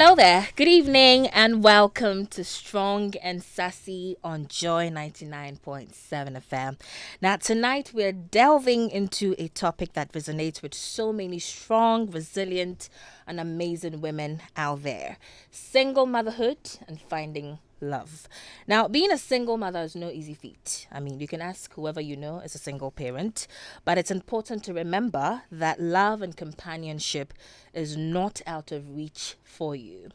Hello there, good evening, and welcome to Strong and Sassy on Joy 99.7 FM. Now, tonight we're delving into a topic that resonates with so many strong, resilient, and amazing women out there: single motherhood and finding love. Now, being a single mother is no easy feat. I mean, you can ask whoever you know is a single parent, but it's important to remember that love and companionship is not out of reach for you.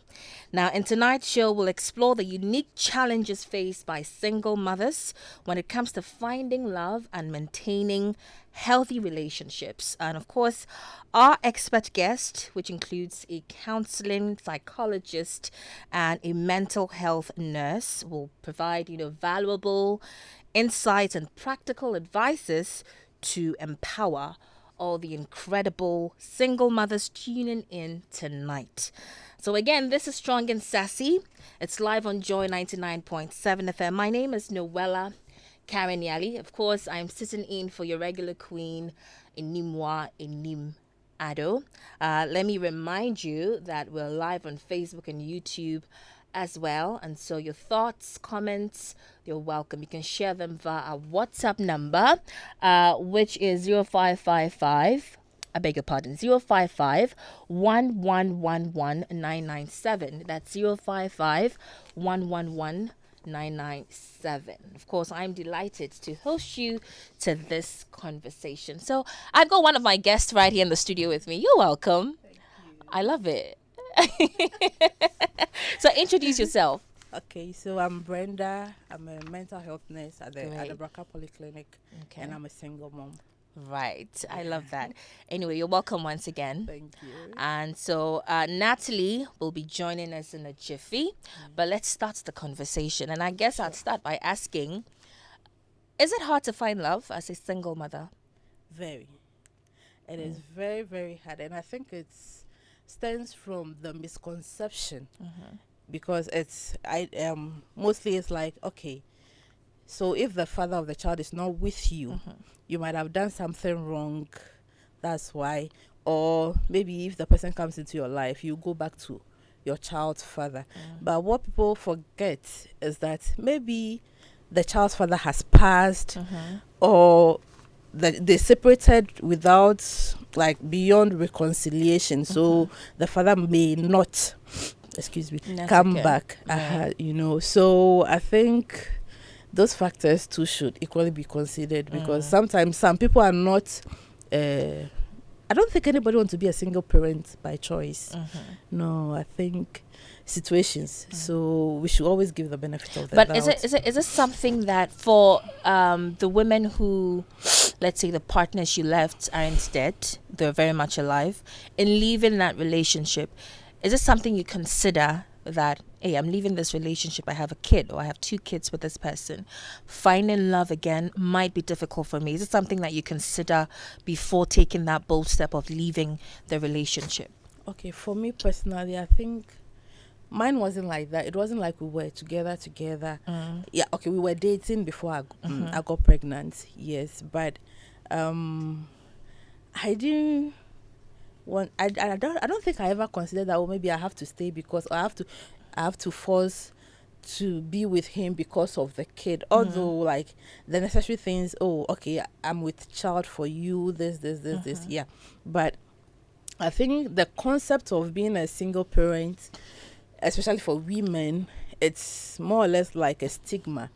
Now, in tonight's show, we'll explore the unique challenges faced by single mothers when it comes to finding love and maintaining healthy relationships. And of course, our expert guest, which includes a counseling psychologist and a mental health nurse, will provide, valuable insights and practical advices to empower all the incredible single mothers tuning in tonight. So again, this is Strong and Sassy. It's live on Joy 99.7 FM. My name is Noella Kharyne Yalley. Of course, I'm sitting in for your regular queen, Animwaa Anim-Addo. Let me remind you that we're live on Facebook and YouTube as well. And so your thoughts, comments, you're welcome. You can share them via our WhatsApp number, which is 0555. I beg your pardon, 055 111 997. That's 055 111 997. Of course, I'm delighted to host you to this conversation. So I've got one of my guests right here in the studio with me. You're welcome. Thank you. I love it. So introduce yourself. Okay, so I'm Brenda. I'm a mental health nurse at the Great. Braka Polyclinic, Okay. and I'm a single mom. Right. I love that. Anyway, you're welcome once again. Thank you. And so Natalie will be joining us in a jiffy, but let's start the conversation. And I guess I'd start by asking, is it hard to find love as a single mother? Very. It is very, very hard, and I think it stems from the misconception because mostly it's like, okay, so if the father of the child is not with you, you might have done something wrong. That's why. Or maybe if the person comes into your life, you go back to your child's father. But what people forget is that maybe the child's father has passed, or that they separated without, like, beyond reconciliation. So the father may not, That's come okay. back. Right. So I think those factors too should equally be considered, because sometimes some people are not. I don't think anybody wants to be a single parent by choice. No, I think situations. So we should always give the benefit of the doubt. But is it something that for the women who, let's say, the partners you left aren't dead, they're very much alive, in leaving that relationship, is it something you consider that, hey, I'm leaving this relationship, I have a kid or I have two kids with this person, finding love again might be difficult for me? Is it something that you consider before taking that bold step of leaving the relationship? Okay, for me personally, I think mine wasn't like that. It wasn't like we were together. Yeah, okay, we were dating before I got pregnant. Yes, but I didn't want. I don't think I ever considered that. Oh, maybe I have to stay because I have to force to be with him because of the kid. Although, like, the necessary things. Oh, okay, I'm with child for you. This. Yeah, but I think the concept of being a single parent, especially for women, it's more or less like a stigma.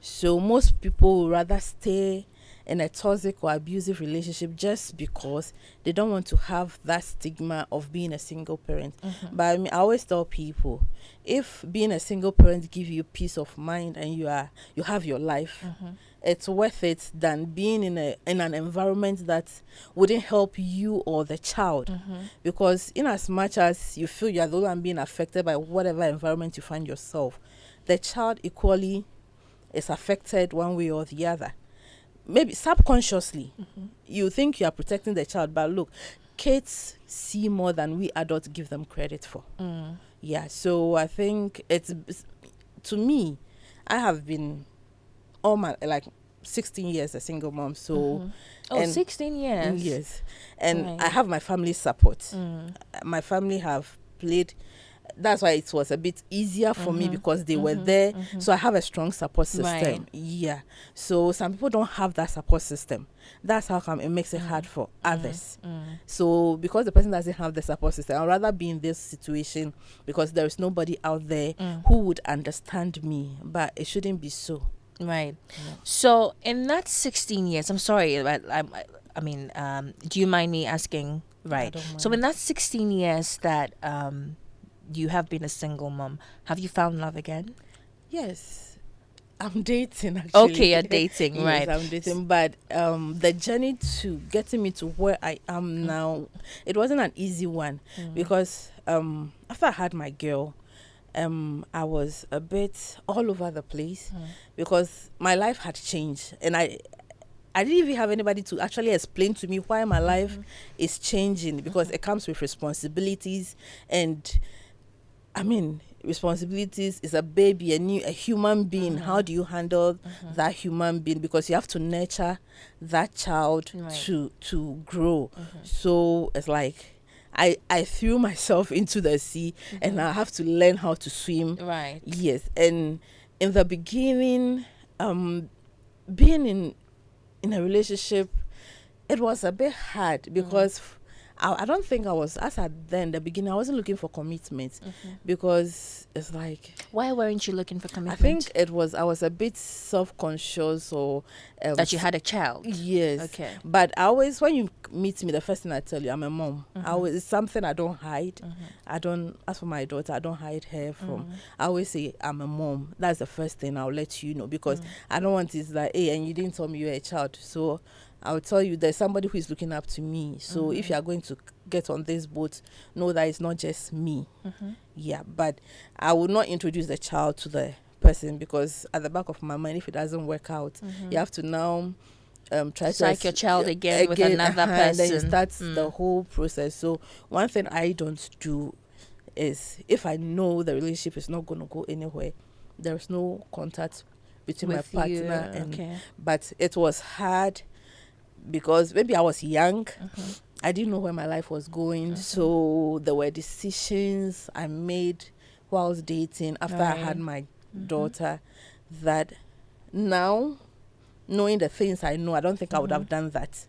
So most people would rather stay in a toxic or abusive relationship just because they don't want to have that stigma of being a single parent. But I mean, I always tell people, if being a single parent gives you peace of mind and you have your life, it's worth it than being in an environment that wouldn't help you or the child. Because in as much as you feel you're the one being affected by whatever environment you find yourself, the child equally is affected one way or the other. Maybe subconsciously you think you are protecting the child, but look, kids see more than we adults give them credit for. Yeah, so I think it's, to me, I have been all my, like, 16 years a single mom. So, Oh, 16 years. yes, and Right. I have my family support. My family have played that's why it was a bit easier for me because they were there. So I have a strong support system. Right. Yeah. So some people don't have that support system. That's how come it makes it hard for others. So because the person doesn't have the support system, I'd rather be in this situation because there is nobody out there who would understand me. But it shouldn't be so. Right. So in that 16 years, I'm sorry, but I mean, do you mind me asking? Right. don't So mind. in that 16 years that you have been a single mom, have you found love again? Yes. I'm dating actually. Okay, you're dating, Yes, right. I'm dating. But the journey to getting me to where I am now, it wasn't an easy one because after I had my girl, I was a bit all over the place because my life had changed and I didn't even have anybody to actually explain to me why my life is changing because it comes with responsibilities and I mean responsibilities is a baby, a human being. How do you handle that human being? Because you have to nurture that child Right. to grow. So it's like I threw myself into the sea and I have to learn how to swim. Right. Yes. And in the beginning, being in a relationship, it was a bit hard because I don't think I was, as at then, the beginning, I wasn't looking for commitment because it's like, Why weren't you looking for I commitment? think it was, I was a bit self-conscious or... that you had a child. Yes. Okay. But I always, when you meet me, the first thing I tell you, I'm a mom. I always, it's something I don't hide. I don't, as for my daughter, I don't hide her from. I always say I'm a mom. That's the first thing I'll let you know because I don't want it like, hey, and you didn't tell me you're a child. So I'll tell you there's somebody who is looking up to me. So if you are going to get on this boat, know that it's not just me. Yeah, but I will not introduce the child to the person because at the back of my mind, if it doesn't work out, you have to now try Psych to your child again with another and then it person. starts the whole process. So one thing I don't do is if I know the relationship is not going to go anywhere, there's no contact between With my you, partner and okay. but it was hard because maybe I was young. I didn't know where my life was going. So there were decisions I made whilst dating after I had my daughter that now, knowing the things I know, I don't think I would have done that.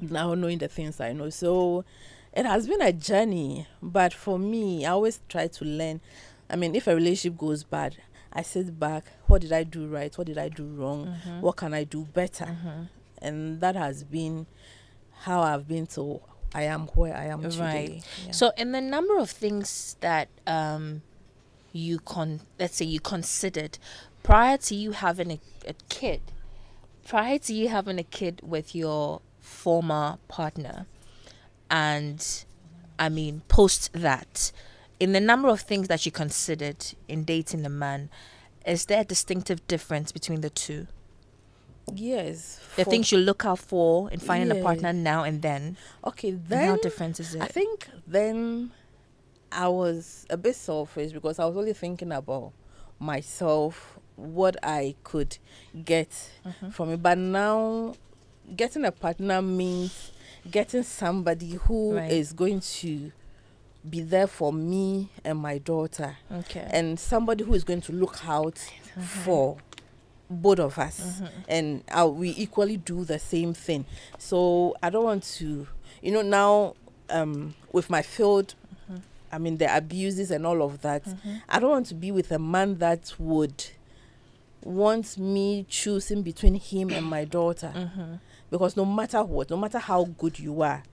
Now knowing the things I know. So it has been a journey. But for me, I always try to learn. I mean, if a relationship goes bad, I sit back. What did I do right? What did I do wrong? What can I do better? And that has been how I've been to I am where I am today. Right. Yeah. So in the number of things that let's say you considered prior to you having a kid, with your former partner, and I mean post that, in the number of things that you considered in dating a man, is there a distinctive difference between the two? Yes. The things you look out for in finding a Yeah. partner now and then, Okay, and then how different is it? I think then I was a bit selfish because I was only thinking about myself, what I could get from it. But now getting a partner means getting somebody who Right. is going to be there for me and my daughter, Okay. and somebody who is going to look out for both of us, and we equally do the same thing. So I don't want to, now with my field, I mean the abuses and all of that, I don't want to be with a man that would want me choosing between him and my daughter, because no matter what, no matter how good you are,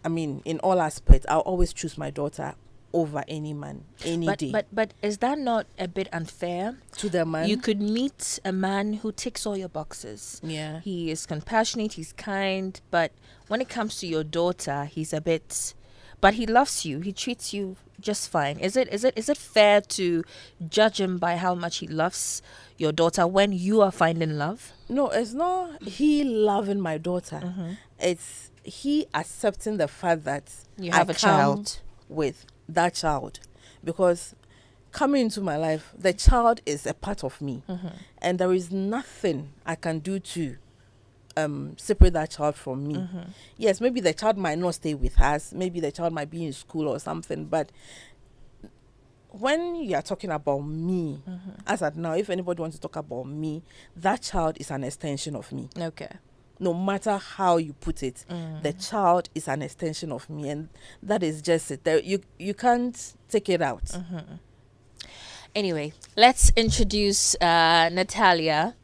I mean in all aspects, I'll always choose my daughter over any man any day. But is that not a bit unfair? To the man, You could meet a man who ticks all your boxes. yeah. He is compassionate, he's kind, but when it comes to your daughter, he's a bit, but he loves you. He treats you just fine. Is it fair to judge him by how much he loves your daughter when you are finding love? No, it's not he loving my daughter. It's he accepting the fact that You have I a come child. with that child, because coming into my life, the child is a part of me, and there is nothing I can do to separate that child from me. Yes, maybe the child might not stay with us, maybe the child might be in school or something, but when you are talking about me, as at now, if anybody wants to talk about me, that child is an extension of me. Okay. No matter how you put it, the child is an extension of me, and that is just it. You can't take it out. Anyway, let's introduce Natalia,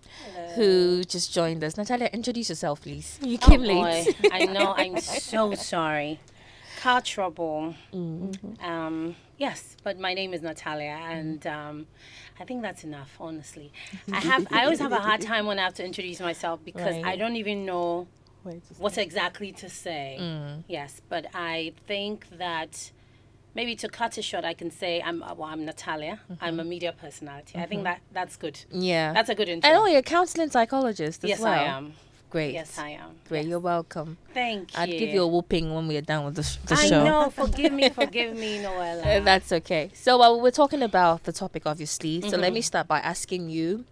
who just joined us. Natalia, introduce yourself, please. You came late. I know. I'm so sorry. Car trouble. Yes, but my name is Natalia, and I think that's enough. Honestly, I always have a hard time when I have to introduce myself because I don't even know what exactly to say. Yes, but I think that maybe to cut it short, I can say I'm Natalia. I'm a media personality. I think that's good. Yeah. That's a good intro. I know you're a counselling psychologist as Yes, well. I am. Great. Yes, I am. Great. Yes. You're welcome. Thank you. I'd give you a whooping when we're done with the I show. know. Forgive me, Noella. That's okay. So we're talking about the topic, obviously. So let me start by asking you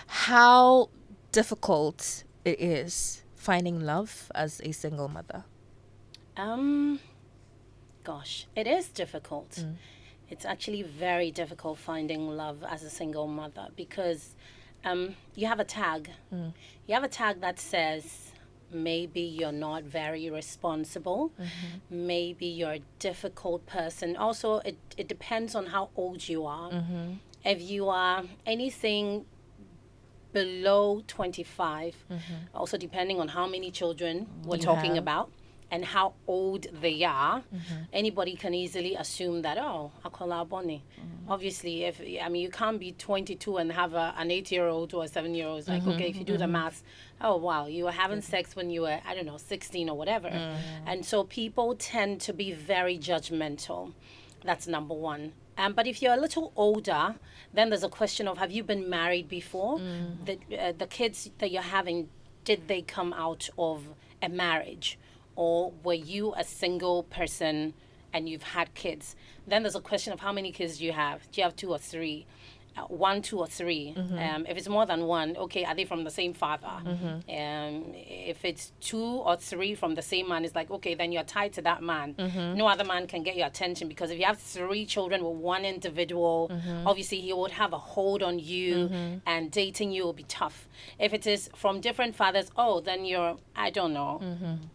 how difficult it is finding love as a single mother. Gosh, it is difficult. It's actually very difficult finding love as a single mother because you have a tag. You have a tag that says maybe you're not very responsible. Maybe you're a difficult person. Also, it depends on how old you are. If you are anything below 25, also depending on how many children we're talking about and how old they are, anybody can easily assume that, Akola Bonnie. Obviously, you can't be 22 and have an 8-year-old or a 7-year-old. It's like, okay, if you do the math, oh, wow, you were having sex when you were, 16 or whatever. And so people tend to be very judgmental. That's number one. But if you're a little older, then there's a question of, have you been married before? The kids that you're having, did they come out of a marriage? Or were you a single person and you've had kids? Then there's a question of how many kids do you have? Do you have 2 or 3? 1, 2, or 3. If it's more than one, okay, are they from the same father? If it's 2 or 3 from the same man, it's like, okay, then you're tied to that man. No other man can get your attention because if you have 3 children with one individual, obviously he would have a hold on you and dating you will be tough. If it is from different fathers, then you're,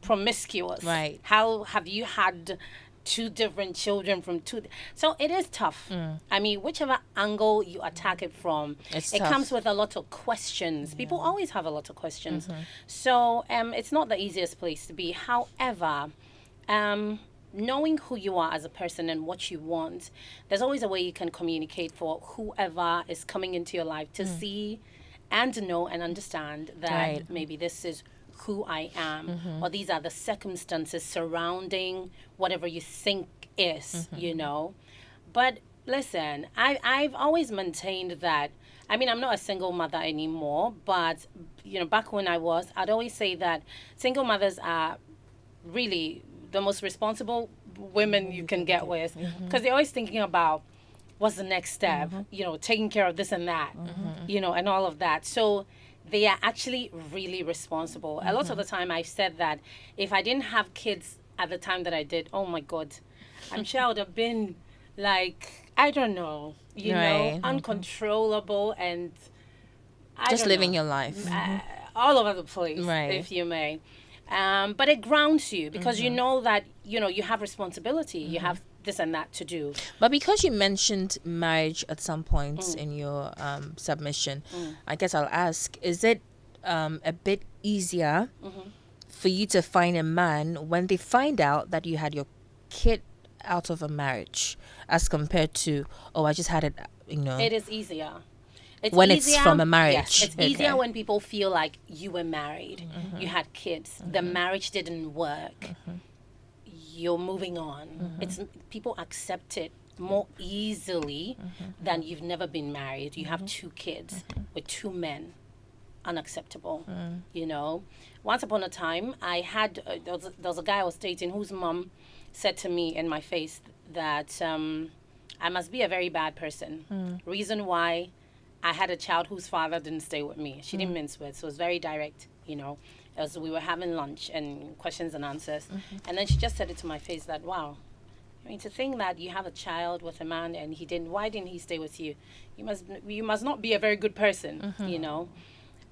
promiscuous. Right. How have you had 2 different children from 2? So it is tough. Whichever angle you attack it from, it comes with a lot of questions. People always have a lot of questions. So it's not the easiest place to be. However, knowing who you are as a person and what you want, there's always a way you can communicate for whoever is coming into your life to see and know and understand that maybe this is who I am, or these are the circumstances surrounding whatever you think is, But listen, I've always maintained that, I'm not a single mother anymore, but, back when I was, I'd always say that single mothers are really the most responsible women you can get with, because they're always thinking about what's the next step, taking care of this and that, and all of that. So they are actually really responsible. A lot of the time I've said that if I didn't have kids at the time that I did, oh my God, I'm sure I would have been like, I don't know, uncontrollable and just living your life. All over the place, if you may. But it grounds you because you know that, you have responsibility. You have this and that to do. But because you mentioned marriage at some point in your submission, I guess I'll ask, is it a bit easier for you to find a man when they find out that you had your kid out of a marriage as compared to, I just had it, It is easier. It's from a marriage. Yes, it's easier when people feel like you were married, you had kids, the marriage didn't work. You're moving on. People accept it more easily than you've never been married. You have 2 kids with 2 men. Unacceptable. Once upon a time, I had there was a guy I was dating whose mom said to me in my face that I must be a very bad person. Reason why I had a child whose father didn't stay with me. She didn't mince words, so it was very direct. As we were having lunch and questions and answers. And then she just said it to my face that, wow, I mean, to think that you have a child with a man and why didn't he stay with you? You must not be a very good person, you know?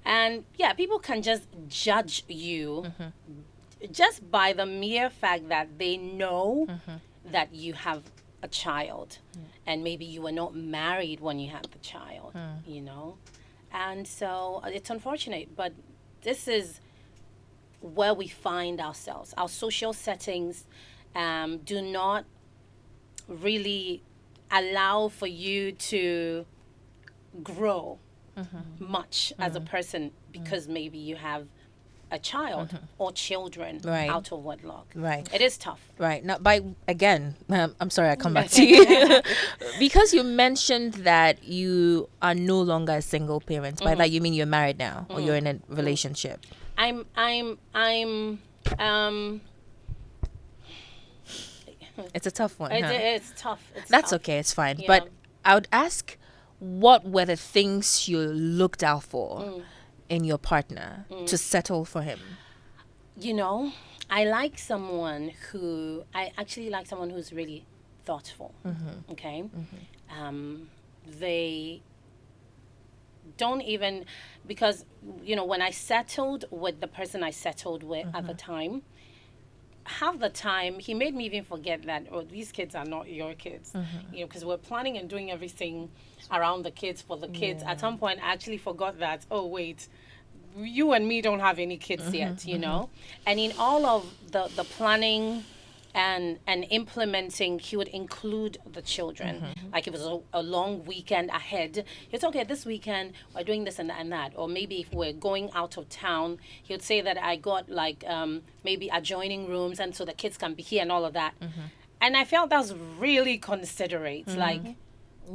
And yeah, people can just judge you just by the mere fact that they know that you have a child and maybe you were not married when you had the child, you know? And so it's unfortunate, but this is where we find ourselves. Our social settings do not really allow for you to grow much as a person because maybe you have a child or children out of wedlock. Right. It is tough. Right. Now, I'm sorry, I come back to you. Because you mentioned that you are no longer a single parent. By that, you mean you're married now or you're in a relationship? I'm It's a tough one. It's tough. That's tough. okay. It's fine. Yeah. But I would ask, what were the things you looked out for in your partner to settle for him? You know, I actually like someone who's really thoughtful. Okay. They don't even, because, you know, when I settled with the person I settled with at the time, half the time he made me even forget that, oh, these kids are not your kids, you know, because we're planning and doing everything around the kids for the kids. At some point I actually forgot that, oh wait, you and me don't have any kids yet, you know. And in all of the planning and implementing, he would include the children. Like it was a long weekend ahead. It's okay, this weekend we're doing this and that. Or maybe if we're going out of town, he would say that I got like maybe adjoining rooms, and so the kids can be here and all of that. And I felt that was really considerate. Like,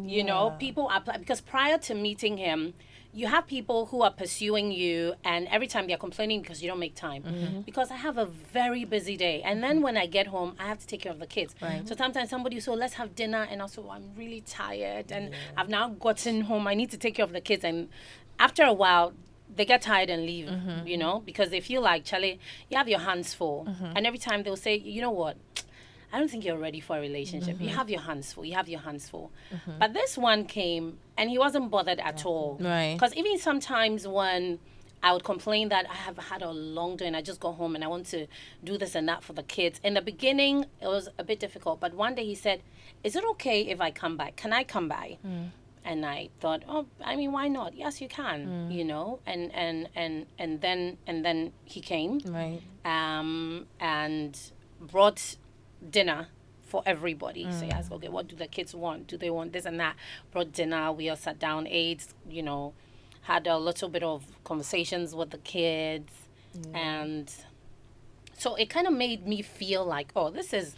you know, people apply, because prior to meeting him, you have people who are pursuing you, and every time they're complaining because you don't make time. Because I have a very busy day. And then when I get home, I have to take care of the kids. So sometimes somebody will say, let's have dinner. And also, I'm really tired. And I've now gotten home. I need to take care of the kids. And after a while, they get tired and leave, you know, because they feel like, Charlie, you have your hands full. And every time they'll say, you know what? I don't think you're ready for a relationship. You have your hands full. You have your hands full. But this one came, and he wasn't bothered at all. Right. Because even sometimes when I would complain that I have had a long day and I just go home and I want to do this and that for the kids. In the beginning, it was a bit difficult. But one day he said, is it okay if I come by? Can I come by? And I thought, oh, I mean, why not? Yes, you can, you know. And then he came. Right. And brought dinner for everybody. So he asked, okay, what do the kids want? Do they want this and that? Brought dinner. We all sat down, ate, you know, had a little bit of conversations with the kids. And so it kind of made me feel like, oh, this is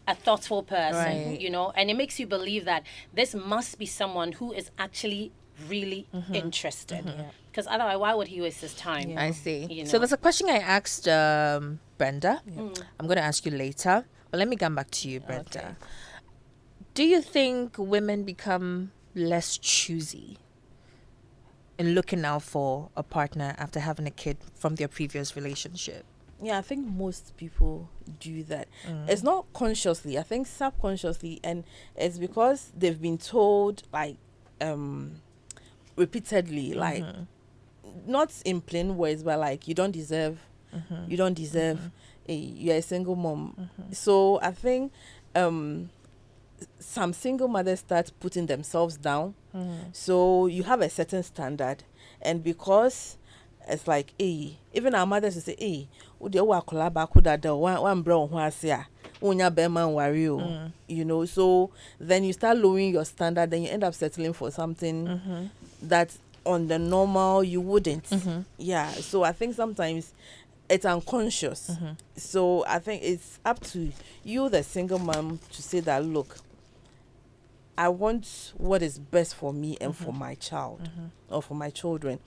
a thoughtful person, you know, and it makes you believe that this must be someone who is actually really interested. Because otherwise, why would he waste his time? I see. You know? So there's a question I asked Brenda. I'm going to ask you later. But let me come back to you, Brenda. Okay. Do you think women become less choosy in looking out for a partner after having a kid from their previous relationship? Yeah, I think most people do that. It's not consciously, I think subconsciously, and it's because they've been told, like, repeatedly, like, not in plain words, but like, you don't deserve you're a single mom. So I think some single mothers start putting themselves down. So you have a certain standard, and because it's like, even our mothers will say, you know, so then you start lowering your standard, then you end up settling for something that on the normal you wouldn't. Yeah, so I think sometimes it's unconscious. So I think it's up to you, the single mom, to say that, look, I want what is best for me and for my child or for my children.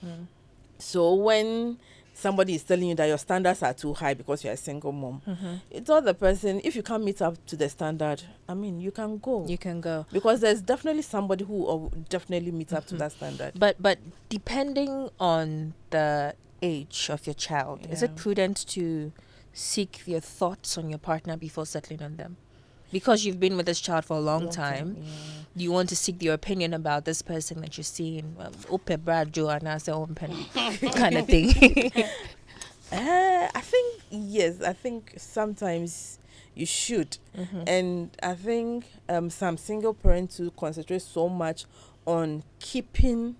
So when somebody is telling you that your standards are too high because you're a single mom, it's all the person, if you can't meet up to the standard, I mean, you can go. You can go. Because there's definitely somebody who will definitely meet up to that standard. But depending on the age of your child, is it prudent to seek your thoughts on your partner before settling on them? because you've been with this child for a long time. Yeah. You want to seek your opinion about this person that you're seeing, open Brad Joe and I say open kind of thing. I think yes. I think sometimes you should, and I think some single parents who concentrate so much on keeping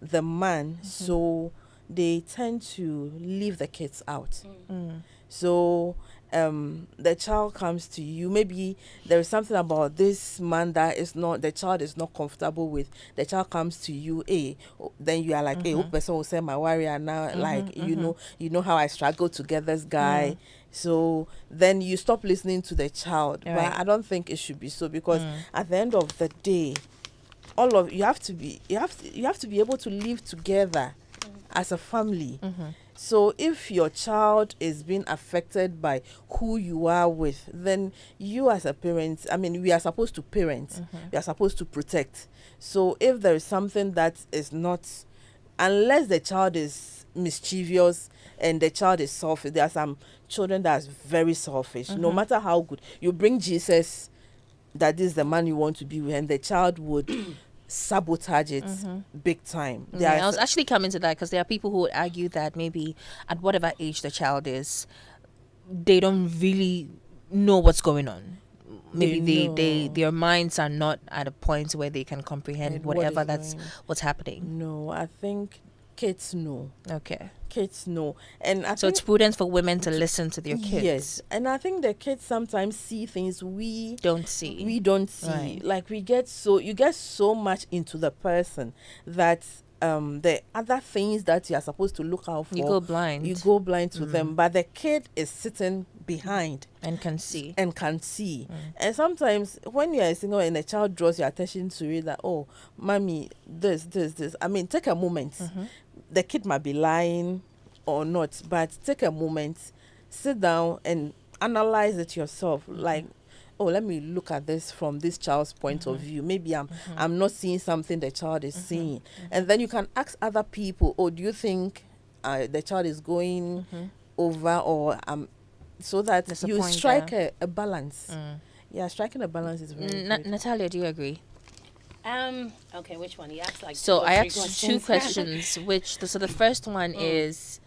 the man, so they tend to leave the kids out. So the child comes to you. Maybe there is something about this man that is not, the child is not comfortable with. The child comes to you, then you are like, hey, what person will say my warrior now? Like, you know how I struggle to get this guy. So then you stop listening to the child. Right. But I don't think it should be so, because at the end of the day, you have to be able to live together as a family. So if your child is being affected by who you are with, then you as a parent, I mean, we are supposed to parent, we are supposed to protect. So if there is something that is not, unless the child is mischievous and the child is selfish, there are some children that are very selfish. No matter how good you bring Jesus, that is the man you want to be with, and the child would sabotage it big time. I was actually coming to that, because there are people who would argue that maybe at whatever age the child is, they don't really know what's going on. Maybe their minds are not at a point where they can comprehend And whatever what is what's happening. No, I think kids know. Okay. Kids know. And I So think it's prudent for women to listen to their kids. Yes. And I think the kids sometimes see things we Don't see. don't see. Right. Like you get so much into the person that the other things that you are supposed to look out for, You go blind. to them. But the kid is sitting behind And can see. and can see. And sometimes when you are single and a child draws your attention to it, that, oh, mommy, this. I mean, take a moment. The kid might be lying or not, but take a moment, sit down and analyze it yourself. Like, oh, let me look at this from this child's point of view. Maybe I'm not seeing something the child is seeing. And then you can ask other people, oh, do you think the child is going over, or so that There's a you point strike there. a balance. Yeah, striking a balance is very good. Natalia, do you agree? Okay, which one? He asked like So two or I three asked two questions. So the first one is,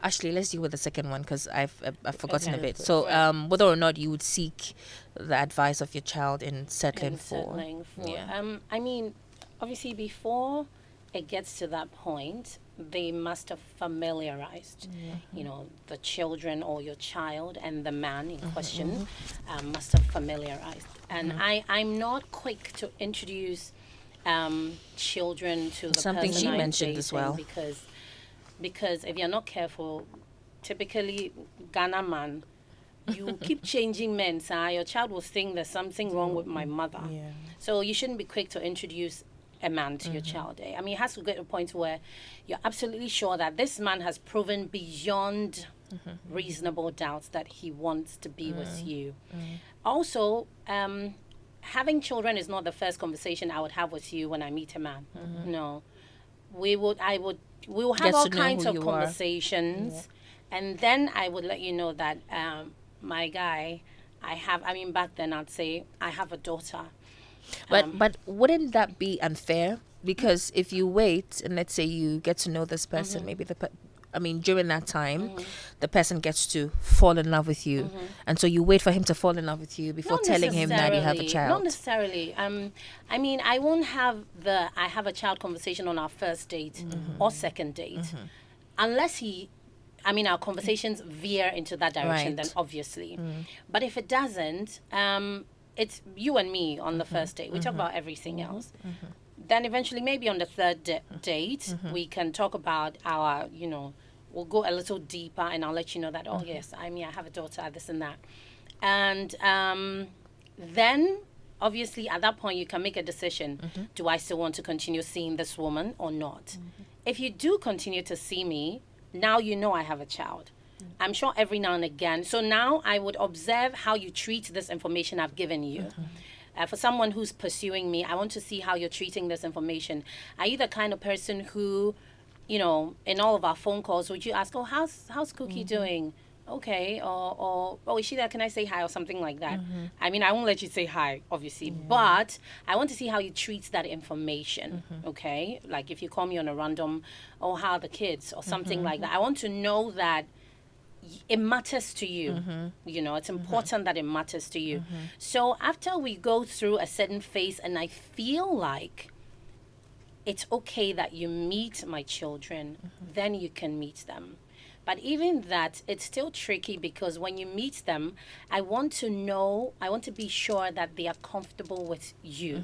actually, let's deal with the second one, because I've forgotten a Okay. bit. So whether or not you would seek the advice of your child in settling And for. settling for. Yeah. I mean, obviously, before it gets to that point, they must have familiarized, the children or your child and the man in question must have familiarized. And I'm not quick to introduce children to the Something person she I'm mentioned as dating, well. because if you're not careful, typically Ghana man, you keep changing men. So your child will think there's something wrong with my mother. Yeah. So you shouldn't be quick to introduce a man to your child. I mean, it has to get to a point where you're absolutely sure that this man has proven beyond reasonable doubts that he wants to be with you. Also, having children is not the first conversation I would have with you when I meet a man. No, we will have Get all to know kinds who of you are. conversations, and then I would let you know that my guy, back then I'd say I have a daughter. But wouldn't that be unfair? Because if you wait and let's say you get to know this person, maybe during that time, the person gets to fall in love with you, and so you wait for him to fall in love with you before Not telling him that you have a necessarily. child. Not necessarily. I won't have I have a child conversation on our first date or second date, unless our conversations veer into that direction. Right. Then obviously, but if it doesn't, it's you and me on the first date. We talk about everything else. Then eventually, maybe on the third date, we can talk about our, we'll go a little deeper, and I'll let you know that, oh, yes, I have a daughter, this and that. And then, obviously, at that point, you can make a decision. Do I still want to continue seeing this woman or not? If you do continue to see me, now you know I have a child. I'm sure every now and again. So now I would observe how you treat this information I've given you. For someone who's pursuing me, I want to see how you're treating this information. Are you the kind of person who, in all of our phone calls, would you ask, oh, how's Cookie doing? okay, or oh, is she there? Can I say hi or something like that? I mean, I won't let you say hi, obviously, but I want to see how you treat that information. Okay, like if you call me on a random, oh, how are the kids or something like that. I want to know that it matters to you. You know, it's important that it matters to you. So after we go through a certain phase, and I feel like it's okay that you meet my children, then you can meet them. But even that, it's still tricky, because when you meet them, I want to be sure that they are comfortable with you.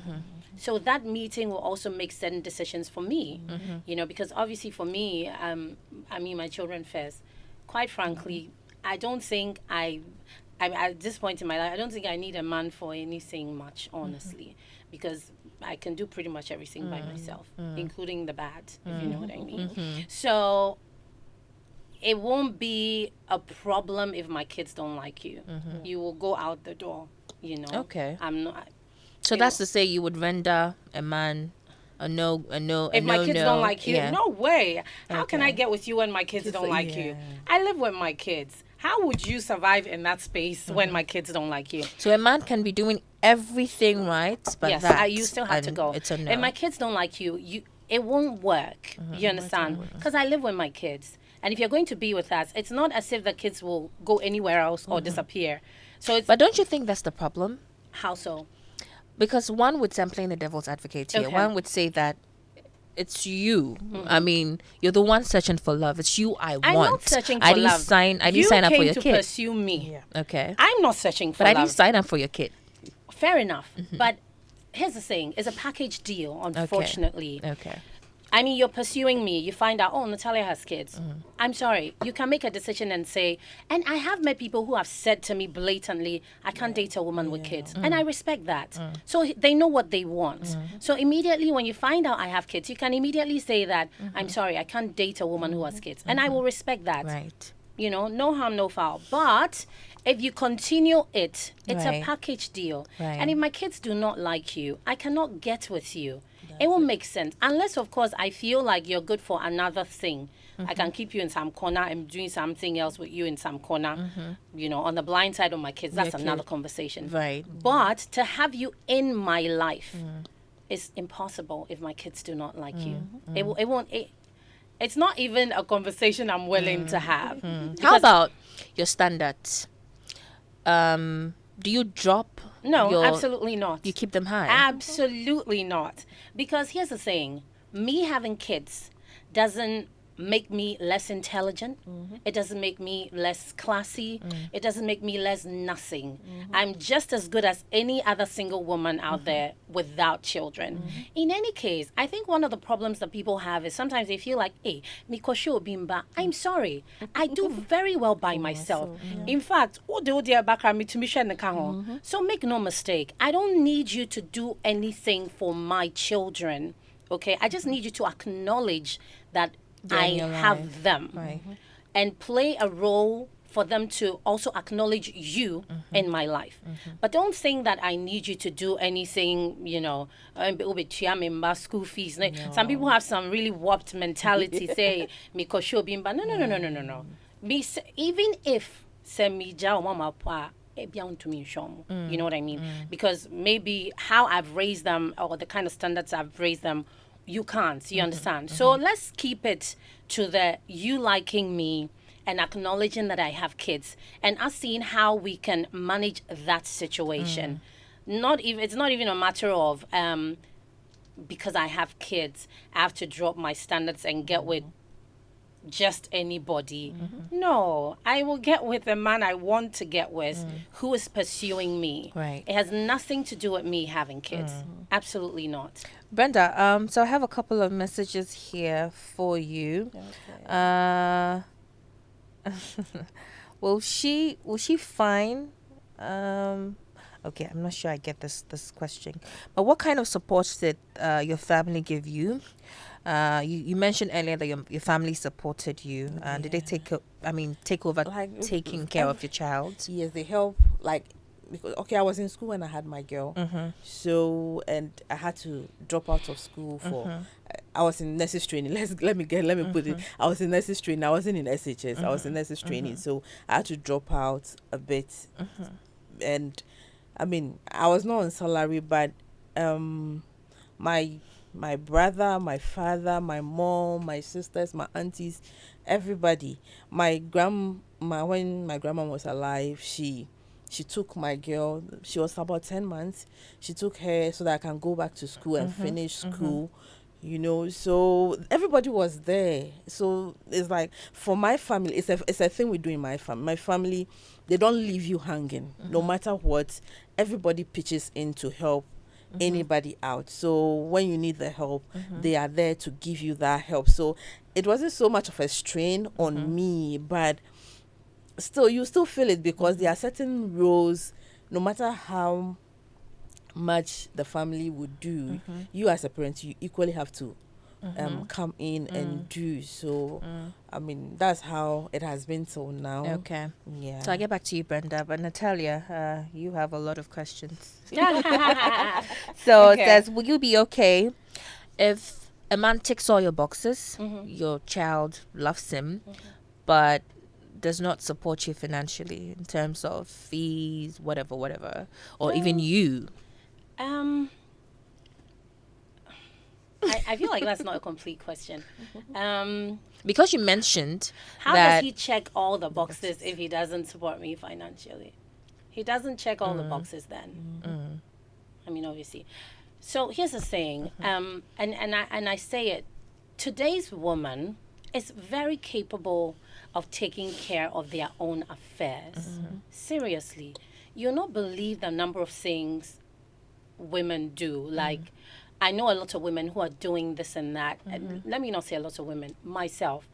So that meeting will also make certain decisions for me, you know, because obviously for me, I mean, my children first. Quite frankly, I don't think I at this point in my life, I don't think I need a man for anything much, honestly, because I can do pretty much everything by myself, including the bad, if you know what I mean. So it won't be a problem if my kids don't like you. You will go out the door, you know. Okay. I'm not. So that's to say you would render a man a no. If my kids don't like you, yeah. no way. How can Okay. I get with you when my kids don't like you? I live with my kids. How would you survive in that space when my kids don't like you? So a man can be doing everything right, but Yes, you still have to and go. It's a no. If my kids don't like you, it won't work. You understand? Because I live with my kids. And if you're going to be with us, it's not as if the kids will go anywhere else or disappear. So it's... But don't you think that's the problem? How so? Because one would say, I'm playing the devil's advocate here. Okay. One would say that it's you. I mean, you're the one searching for love. It's you I want. I'm not searching for I didn't love. sign up for your You came to kid. pursue me. Okay. I'm not searching for But I love. didn't sign up for your kid. Fair enough. But here's the thing. It's a package deal, unfortunately. Okay. I mean, you're pursuing me. You find out, oh, Natalia has kids. I'm sorry. You can make a decision and say, and I have met people who have said to me blatantly, I can't date a woman with kids. And I respect that. So they know what they want. So immediately when you find out I have kids, you can immediately say that, I'm sorry, I can't date a woman who has kids. And I will respect that. Right. You know, no harm, no foul. But if you continue it's Right. a package deal. Right. And if my kids do not like you, I cannot get with you. It won't make sense. Unless, of course, I feel like you're good for another thing. I can keep you in some corner and doing something else with you in some corner. You know, on the blind side of my kids, that's another conversation. Right. But to have you in my life is impossible if my kids do not like you. It won't... It's not even a conversation I'm willing to have. How about your standards? Do you drop? No, absolutely not. You keep them high. Absolutely not. Because here's the thing. Me having kids doesn't make me less intelligent. It doesn't make me less classy. It doesn't make me less nothing. I'm just as good as any other single woman out there without children. In any case, I think one of the problems that people have is sometimes they feel like, hey, Mikosho Bimba, I'm sorry. I do very well by myself. In fact, so make no mistake. I don't need you to do anything for my children. Okay? I just need you to acknowledge that I have them, and play a role for them to also acknowledge you in my life. But don't think that I need you to do anything, you know, school fees. Some people have some really warped mentality, say, no. Even if you know what I mean? Because maybe how I've raised them or the kind of standards I've raised them, you can't, you understand? So let's keep it to the you liking me and acknowledging that I have kids and us seeing how we can manage that situation. It's not even a matter of because I have kids, I have to drop my standards and get with just anybody. No, I will get with the man I want to get with who is pursuing me. Right. It has nothing to do with me having kids. Absolutely not. Brenda, so I have a couple of messages here for you. Will she fine? Okay, I'm not sure I get this question. But what kind of support did your family give you? You mentioned earlier that your family supported you. Did they take over taking care of your child? Yes, they help. Like, because I was in school when I had my girl, so and I had to drop out of school for I was in nurses training. Let me put it. I was in nurses training. I wasn't in SHS. I was in nurses training, so I had to drop out a bit. And I mean, I was not on salary, but my brother, my father, my mom, my sisters, my aunties, everybody. When my grandma was alive, she took my girl. She was about 10 months. She took her so that I can go back to school and finish school. You know, so everybody was there. So it's like, for my family, it's a thing we do in my family. My family, they don't leave you hanging. No matter what, everybody pitches in to help anybody out. So when you need the help, they are there to give you that help. So it wasn't so much of a strain on me, but still, you still feel it, because there are certain roles, no matter how much the family would do, you as a parent, you equally have to come in and do. So I mean, that's how it has been till now. Okay. Yeah. So I get back to you, Brenda, but Natalia, you have a lot of questions. So it Okay. says, will you be okay if a man ticks all your boxes, your child loves him, but does not support you financially in terms of fees, whatever, or even you? I feel like that's not a complete question. Because you mentioned How that does he check all the boxes if he doesn't support me financially? He doesn't check all the boxes then. I mean, obviously. So here's the saying, and I say it, today's woman is very capable of taking care of their own affairs. Seriously. You'll not believe the number of things women do. Like, I know a lot of women who are doing this and that. And let me not say a lot of women, myself.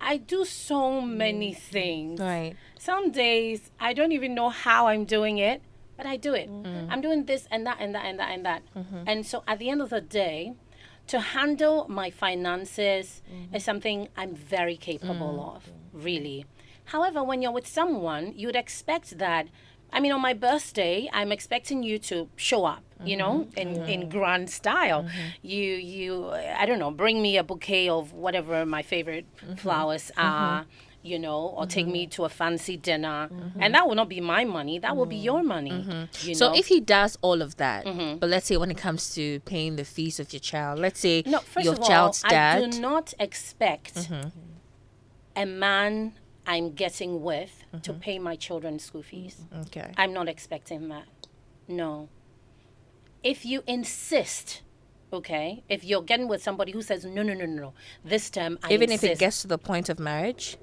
I do so many things. right. Some days I don't even know how I'm doing it, but I do it. I'm doing this and that and that and that and that. And so at the end of the day, to handle my finances is something I'm very capable of, really. However, when you're with someone, you'd expect that. I mean, on my birthday, I'm expecting you to show up, you know, in grand style. You, I don't know, bring me a bouquet of whatever my favorite flowers are, you know, or take me to a fancy dinner. And that will not be my money. That will be your money. You So know? if he does all of that, but let's say when it comes to paying the fees of your child, let's say No, first your of all, child's dad. I do not expect a man I'm getting with to pay my children's school fees. Okay. I'm not expecting that. No. If you insist, okay, if you're getting with somebody who says, no, this term I Even insist. if it gets to the point of marriage?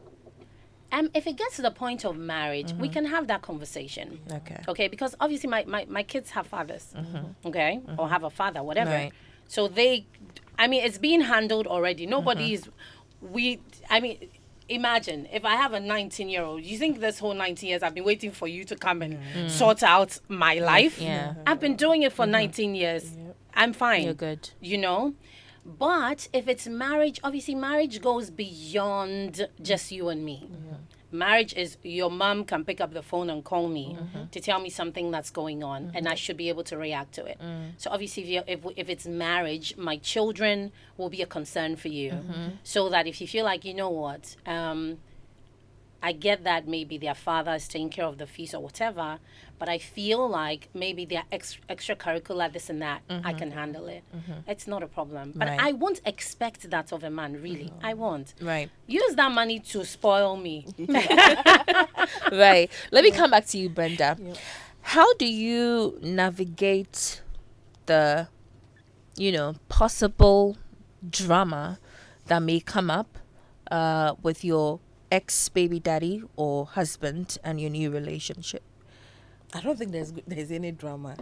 If it gets to the point of marriage, we can have that conversation. Okay. Okay, because obviously my kids have fathers, okay, or have a father, whatever. Right. So it's being handled already. Nobody's, imagine if I have a 19-year-old, you think this whole 19 years I've been waiting for you to come and sort out my life? Yeah. I've been doing it for 19 years. I'm fine. You're good. You know? But if it's marriage, obviously marriage goes beyond just you and me. Marriage is your mom can pick up the phone and call me to tell me something that's going on, and I should be able to react to it. So obviously, if it's marriage, my children will be a concern for you. So that if you feel like, you know what, I get that maybe their father is taking care of the fees or whatever, but I feel like maybe they're extracurricular, this and that, I can handle it. It's not a problem. But Right. I won't expect that of a man, really. I won't. Right. Use that money to spoil me. Right. Let me come back to you, Brenda. How do you navigate the, possible drama that may come up with your ex-baby daddy or husband and your new relationship? I don't think there's any drama.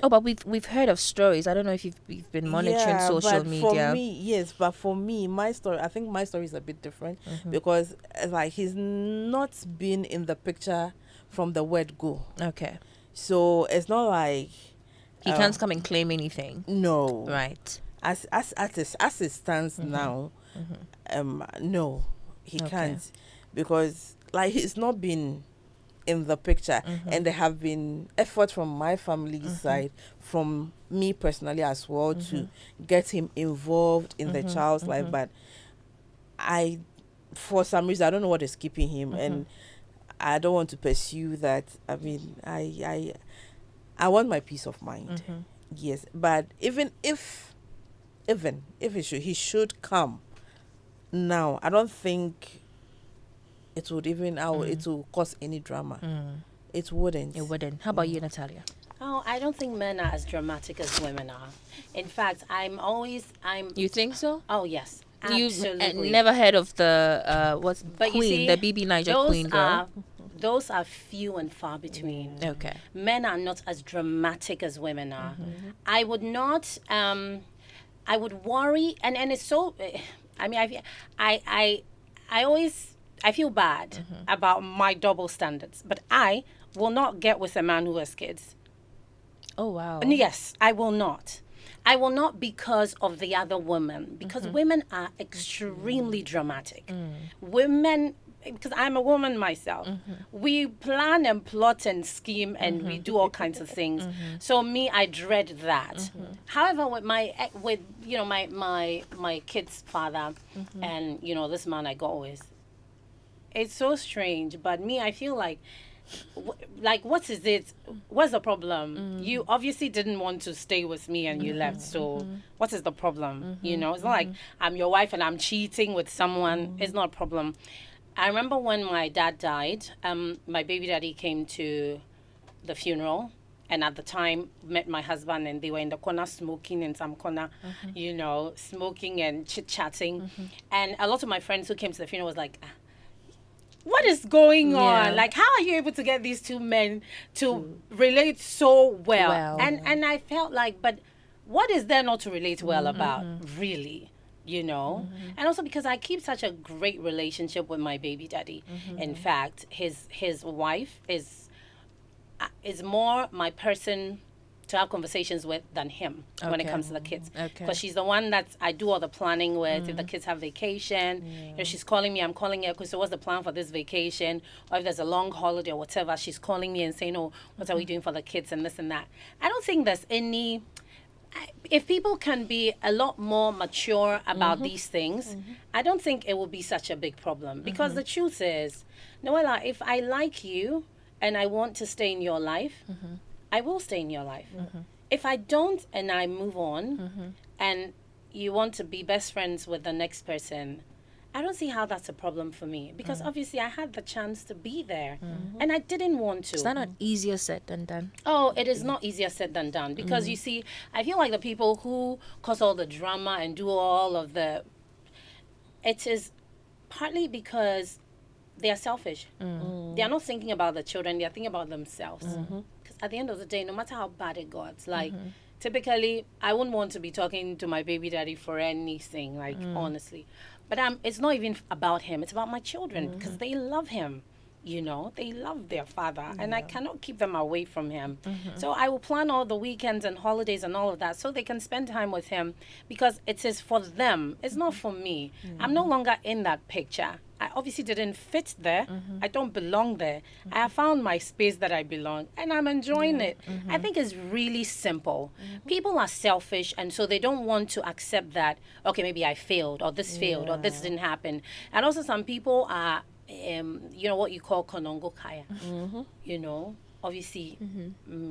Oh, but we've heard of stories. I don't know if you've been monitoring social but media. For me, yes, but for me, my story, I think my story is a bit different because like he's not been in the picture from the word go. Okay. So it's not like He can't come and claim anything. no. Right. As it stands now, no, he Okay. can't, because like he's not been in the picture, and there have been efforts from my family's side, from me personally as well, to get him involved in the child's life. But I, for some reason, I don't know what is keeping him, and I don't want to pursue that. I mean, I want my peace of mind. Yes, but even if he should come now, I don't think it would even it will cause any drama. It wouldn't. It wouldn't. How about you, Natalia? Oh, I don't think men are as dramatic as women are. In fact, You think so? Oh, yes. You've Absolutely. never heard of the what's But you Queen, see, the BB Niger Queen girl? Those are few and far between. Okay. Men are not as dramatic as women are. I would not. I would worry, and it's so. I mean, I always feel bad about my double standards, but I will not get with a man who has kids. Oh wow. Yes, I will not. I will not because of the other woman, because women are extremely dramatic. Women, because I'm a woman myself, we plan and plot and scheme and we do all kinds of things. So me, I dread that. However, with my kid's father and this man I got with, it's so strange. But me, I feel like what is it? What's the problem? You obviously didn't want to stay with me and you left. So what is the problem? It's not like I'm your wife and I'm cheating with someone. It's not a problem. I remember when my dad died, my baby daddy came to the funeral, and at the time met my husband, and they were in the corner smoking in some corner, smoking and chit-chatting. And a lot of my friends who came to the funeral was like, what is going on? Like, how are you able to get these two men to relate so well? And I felt like, but what is there not to relate well about, really? And also because I keep such a great relationship with my baby daddy. In fact, his wife is more my person to have conversations with than him when it comes to the kids. Because she's the one that I do all the planning with. If the kids have vacation, she's calling me, I'm calling her, because so what's the plan for this vacation? Or if there's a long holiday or whatever, she's calling me and saying, oh, what are we doing for the kids and this and that. I don't think there's any... If people can be a lot more mature about these things, I don't think it will be such a big problem. Because the truth is, Noella, if I like you and I want to stay in your life, I will stay in your life. If I don't and I move on and you want to be best friends with the next person, I don't see how that's a problem for me. Because obviously I had the chance to be there and I didn't want to. Is that not easier said than done? Oh, it is not easier said than done. Because you see, I feel like the people who cause all the drama and do all of the... It is partly because they are selfish. They are not thinking about the children. They are thinking about themselves. Because at the end of the day, no matter how bad it got, like, typically, I wouldn't want to be talking to my baby daddy for anything, like, honestly. But it's not even about him. It's about my children, because they love him. They love their father, and I cannot keep them away from him. So I will plan all the weekends and holidays and all of that so they can spend time with him, because it is for them. It's not for me. I'm no longer in that picture. I obviously didn't fit there. I don't belong there. I have found my space that I belong, and I'm enjoying it. I think it's really simple. People are selfish, and so they don't want to accept that, okay, maybe I failed, or this failed, or this didn't happen. And also some people are, what you call konongo kaya. Obviously, but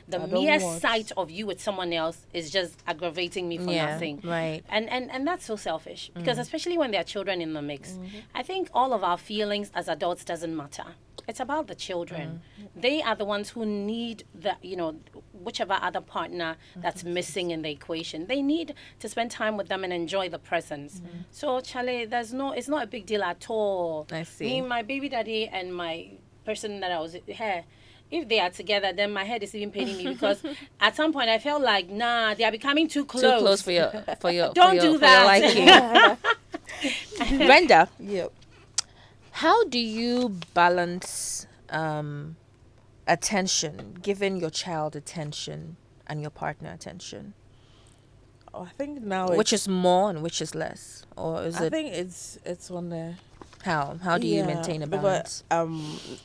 the mere sight of you with someone else is just aggravating me for nothing. Right. And that's so selfish, because especially when there are children in the mix, I think all of our feelings as adults doesn't matter. It's about the children. They are the ones who need whichever other partner that's missing in the equation. They need to spend time with them and enjoy the presence. So, Charlie, it's not a big deal at all. I see. Me, my baby daddy, and my person that I was here, if they are together, then my head is even paining me, because at some point I felt like, nah, they are becoming too close. Too close for your Don't do that. Brenda. Yep. How do you balance attention, giving your child attention and your partner attention? I think now Which is more and which is less? Or is I it... think it's on the How do you maintain a balance? Because,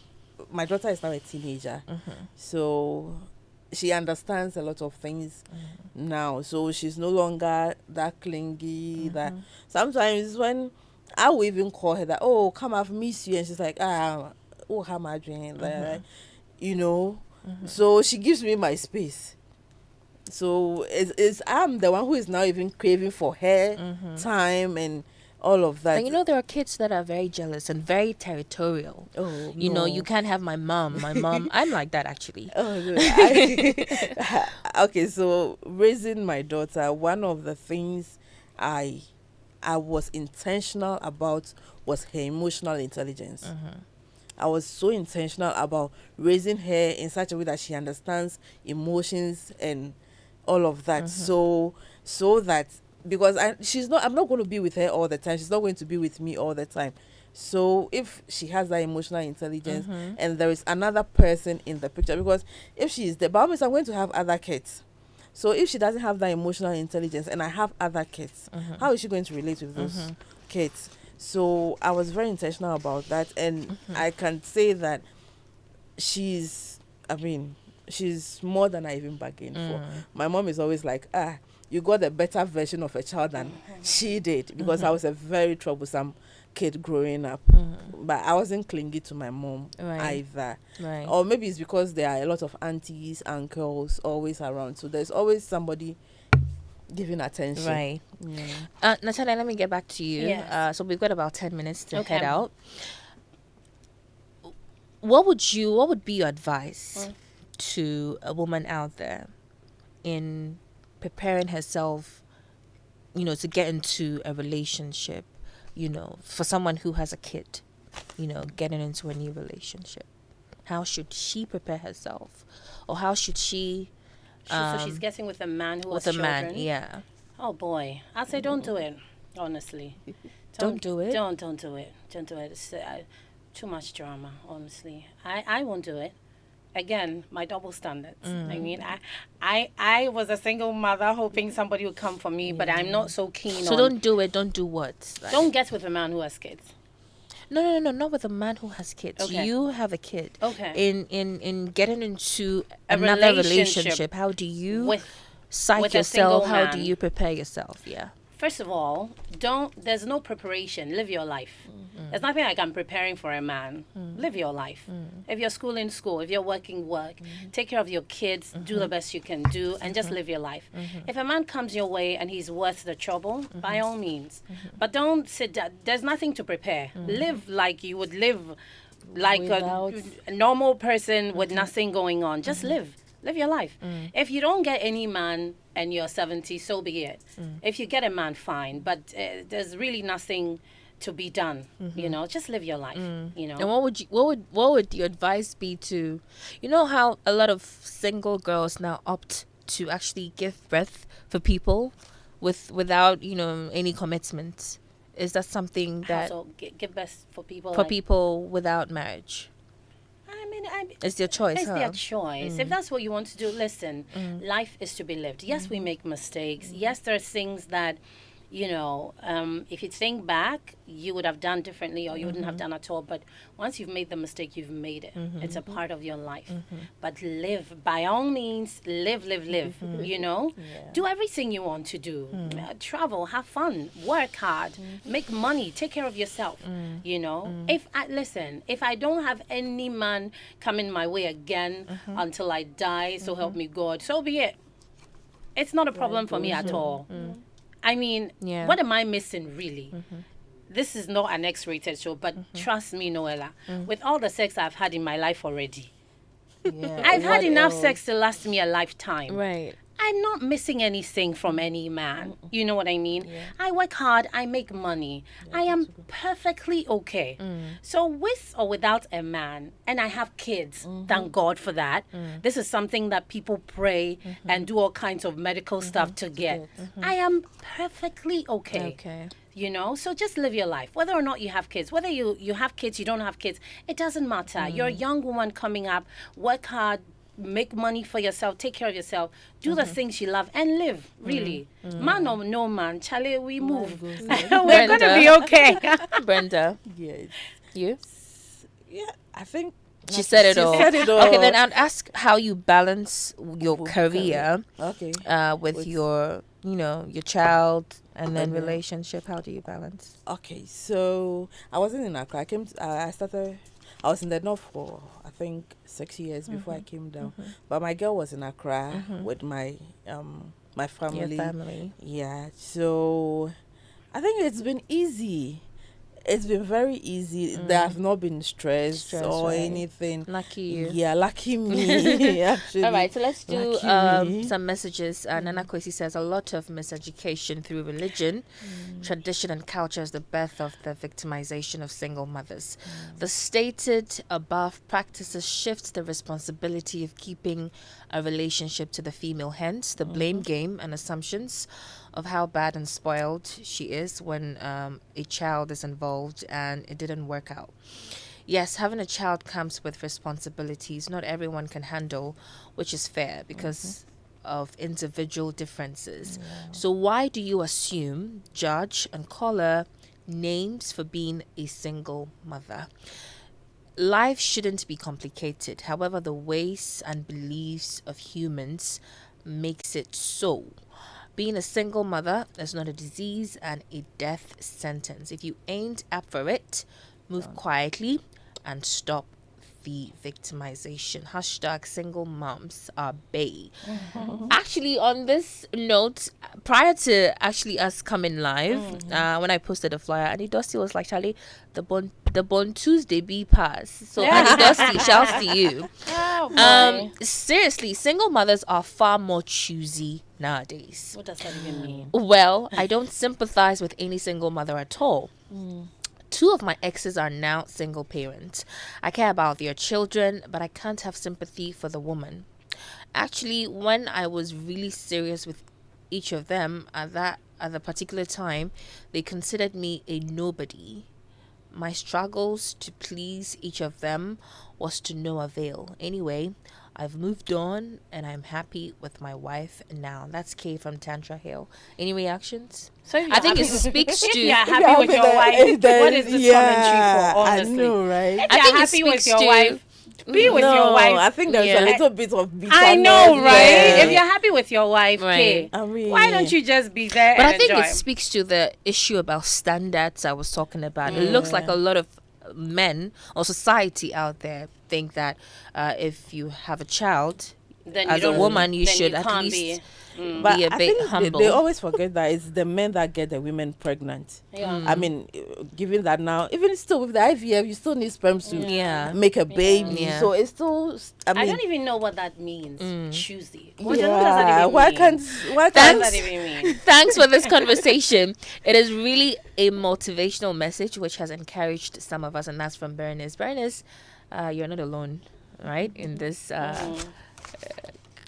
my daughter is now a teenager, so she understands a lot of things now. So she's no longer that clingy. That sometimes when I will even call her that, oh, come, I've missed you, and she's like, oh, how am I doing? Like, you know. So she gives me my space. So it's I'm the one who is now even craving for her time and all of that. And you know, there are kids that are very jealous and very territorial. Oh, You know, no. you can't have my mom. My mom, I'm like that actually. Oh, no. Okay, so raising my daughter, one of the things I was intentional about was her emotional intelligence. I was so intentional about raising her in such a way that she understands emotions and all of that. So that, because I'm not going to be with her all the time. She's not going to be with me all the time. So if she has that emotional intelligence and there is another person in the picture, because if she is there, by all means, I'm going to have other kids. So if she doesn't have that emotional intelligence and I have other kids, how is she going to relate with those kids? So I was very intentional about that, and I can say that she's more than I even bargained for. My mom is always like, you got a better version of a child than she did, because I was a very troublesome kid growing up. But I wasn't clingy to my mom either. Right. Or maybe it's because there are a lot of aunties, uncles always around. So there's always somebody giving attention. Right. Natalia, let me get back to you. Yes. So we've got about 10 minutes to Okay. head out. What would be your advice to a woman out there in preparing herself, you know, to get into a relationship, you know, for someone who has a kid, you know, getting into a new relationship? How should she prepare herself? Or how should she... So she's getting with a man who has with a children. man, yeah. Oh boy, I'd say don't do it. Honestly, Don't do it? Don't do it. Don't do it. It's too much drama. Honestly, I won't do it. Again, my double standards. I mean, I was a single mother hoping somebody would come for me, but I'm not so keen. So don't do it. Don't do what? Like, Don't get with a man who has kids. No, not with a man who has kids. Okay. You have a kid. Okay. In getting into A another relationship relationship, how do you With psych with a yourself? single How do man. you prepare yourself? Yeah. First of all, there's no preparation. Live your life. There's nothing like I'm preparing for a man. Live your life. If you're schooling, school. If you're working, work. Take care of your kids. Do the best you can do and just live your life. If a man comes your way and he's worth the trouble, by all means. But don't sit down. There's nothing to prepare. Live like you would live like Without- a normal person with nothing going on. Just live. Live your life. If you don't get any man and you're 70, so be it. If you get a man, fine. But there's really nothing to be done. You know, just live your life. You know. And what would your advice be to, you know, how a lot of single girls now opt to actually give birth for people without, you know, any commitment? Is that something that So give best for people. for like- people without marriage? I mean, It's their choice, it's huh? their choice. If that's what you want to do, listen. Life is to be lived. Yes, we make mistakes. Yes, there's things that, you know, if you think back, you would have done differently or you wouldn't have done at all. But once you've made the mistake, you've made it. It's a part of your life. But live, by all means, live. You know, do everything you want to do. Travel, have fun, work hard, make money, take care of yourself. You know, if I don't have any man coming my way again until I die, so help me God, so be it. It's not a problem for me at all. I mean, Yeah. what am I missing really? This is not an X-rated show, but trust me, Noella, with all the sex I've had in my life already, I've had enough sex to last me a lifetime. Right. I'm not missing anything from any man. You know what I mean? I work hard, I make money. I am perfectly okay. So with or without a man, and I have kids, thank God for that. This is something that people pray and do all kinds of medical stuff to get. I am perfectly okay. Okay. You know, so just live your life. Whether or not you have kids, whether you have kids, you don't have kids, it doesn't matter. You're a young woman coming up, work hard, make money for yourself, take care of yourself, do the things you love, and live, really. Man or no man, Charlie, we move. We're going to be okay. Brenda, Yes. you? Yeah, I think She said it all. said it all. Okay, then I'll ask how you balance your career Okay. with your, your child and then relationship. How do you balance? Okay, so I wasn't in Accra. I was in the north for, I think, 6 years before I came down. But my girl was in Accra with my family. Your family. Yeah, so I think it's been easy. It's been very easy. There have not been stress or right? anything. Lucky you. Yeah, lucky me. Actually. All right, so let's do Lucky me. some messages. Nana Kwesi says a lot of miseducation through religion, tradition, and culture is the birth of the victimization of single mothers. The stated above practices shifts the responsibility of keeping a relationship to the female, hence the blame game and assumptions of how bad and spoiled she is when a child is involved and it didn't work out. Yes, having a child comes with responsibilities not everyone can handle, which is fair because of individual differences. So why do you assume, judge, and call her names for being a single mother? Life shouldn't be complicated. However, the ways and beliefs of humans makes it so. Being a single mother is not a disease and a death sentence. If you ain't up for it, move quietly and stop the victimization. Hashtag single moms are bae. Actually, on this note, prior to actually us coming live, when I posted a flyer, Annie Dusty was like, Charlie, the Bon Tuesday be pass. So Annie Dusty, shouts to you. Oh, boy. Seriously, single mothers are far more choosy nowadays. What does that even mean? Well, I don't sympathize with any single mother at all. 2 of my exes are now single parents. I care about their children, but I can't have sympathy for the woman. Actually, when I was really serious with each of them at the particular time, they considered me a nobody. My struggles to please each of them was to no avail. Anyway, I've moved on and I'm happy with my wife now. That's Kay from Tantra Hill. Any reactions? So if I think it you're speaks to... if you're happy with your wife, what is this commentary for, honestly? I know, right? If I you're think it happy with speaks your to- wife, be with your wife. I think there's Yeah. a little bit of bitterness. I know, right? there. If you're happy with your wife, Right. okay, I mean, why don't you just be there But and I think enjoy? it speaks to the issue about standards I was talking about. It looks like a lot of men or society out there think that if you have a child, Then as a don't- woman, you then should at can't least But be a I bit think they humble. always forget that it's the men that get the women pregnant. Yeah. I mean, given that now, even still with the IVF, you still need sperms to Yeah. make a baby. Yeah. So it's still, I I mean, don't even know what that means. Choosy. What yeah, does that even why mean? can't, why What does can't, that even mean? Thanks for this conversation. It is really a motivational message which has encouraged some of us, and that's from Bernice. Bernice, you're not alone, right? In this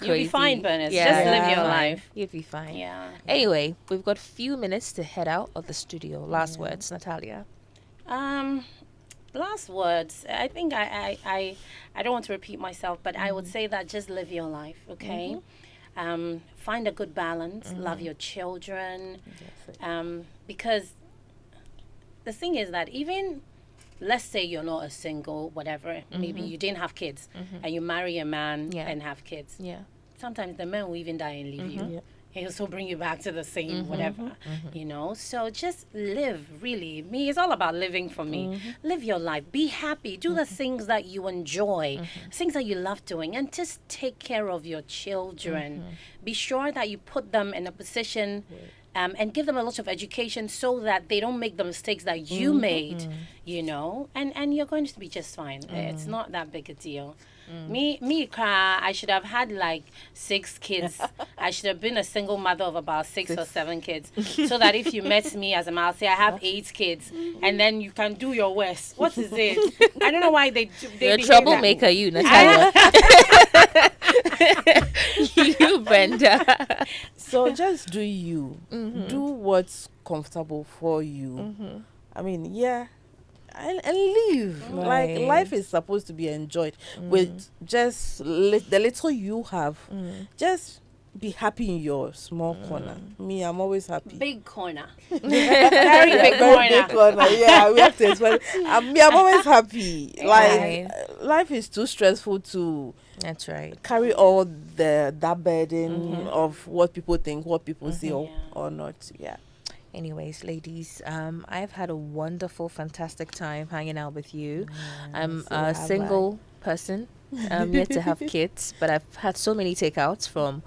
You'll be crazy- fine, Bernice. Yeah, Just you'll live be your fine. life. You'll be fine. Yeah. Anyway, we've got few minutes to head out of the studio. Last words, Natalia. Last words. I think I don't want to repeat myself, but I would say that just live your life, okay? Find a good balance. Love your children. Because the thing is that even, let's say you're not a single, whatever, maybe you didn't have kids, and you marry a man Yeah. and have kids. Yeah. Sometimes the man will even die and leave you. He'll still bring you back to the same whatever, you know. So just live, really. Me, it's all about living for me. Live your life. Be happy. Do the things that you enjoy, things that you love doing, and just take care of your children. Be sure that you put them in a position and give them a lot of education so that they don't make the mistakes that you made, you know, and you're going to be just fine. It's not that big a deal. Me, I should have had like 6 kids. I should have been a single mother of about 6 or 7 kids, so that if you met me as a mom, say I have 8 kids, and then you can do your worst. What is it? I don't know why they You're a behave troublemaker, you, Natalia. You, Brenda. so just do you. Do what's comfortable for you. I mean, yeah, and live. Like Right. life is supposed to be enjoyed with just the little you have. Just be happy in your small corner. Me, I'm always happy. Big corner. Very big corner. corner. Yeah, we have to explain. I'm always happy. Right. Like life is too stressful to That's right. carry all that burden of what people think, what people see, or not. Yeah. Anyways, ladies, I've had a wonderful, fantastic time hanging out with you. I'm so a have single person. I'm yet to have kids, but I've had so many takeouts from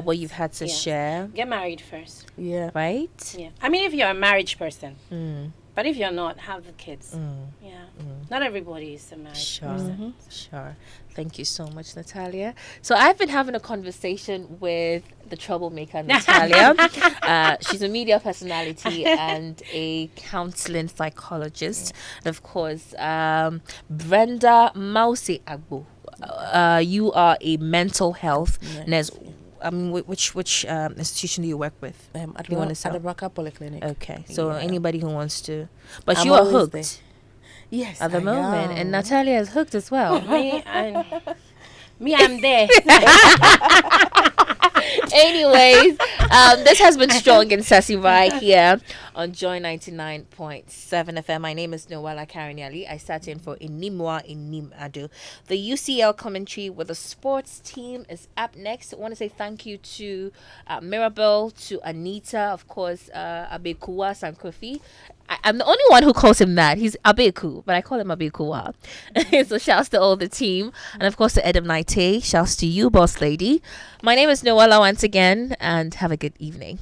what you've had to Yeah. share, Get married first. Yeah. right? Yeah. I mean, if you're a marriage person, Mm. but if you're not, have the kids. Mm. Yeah. Not everybody is a marriage Sure, person. sure. Thank you so much, Natalia. So I've been having a conversation with the troublemaker, Natalia. She's a media personality and a counseling psychologist. And of course, Brenda Mawuse Agbo. You are a mental health nurse. Which institution do you work with? You wanna sell? Adabraka Polyclinic. Okay, so Yeah. anybody who wants to, but I'm you are always hooked there. Yes. at the I moment, and am. Natalia is hooked as well. I'm there. Anyways, this has been Strong and Sassy right here on Joy 99.7 FM. My name is Noella Kharyne Yalley. I sat in for Animwaa Anim-Addo. The UCL commentary with the sports team is up next. I want to say thank you to Mirabel, to Anita, of course, Abekuwa Sankofi. I'm the only one who calls him that. He's Abeku, but I call him Abekuwa. So shouts to all the team. And of course to Edem Naite. Shouts to you, boss lady. My name is Noella once again, and have a good evening.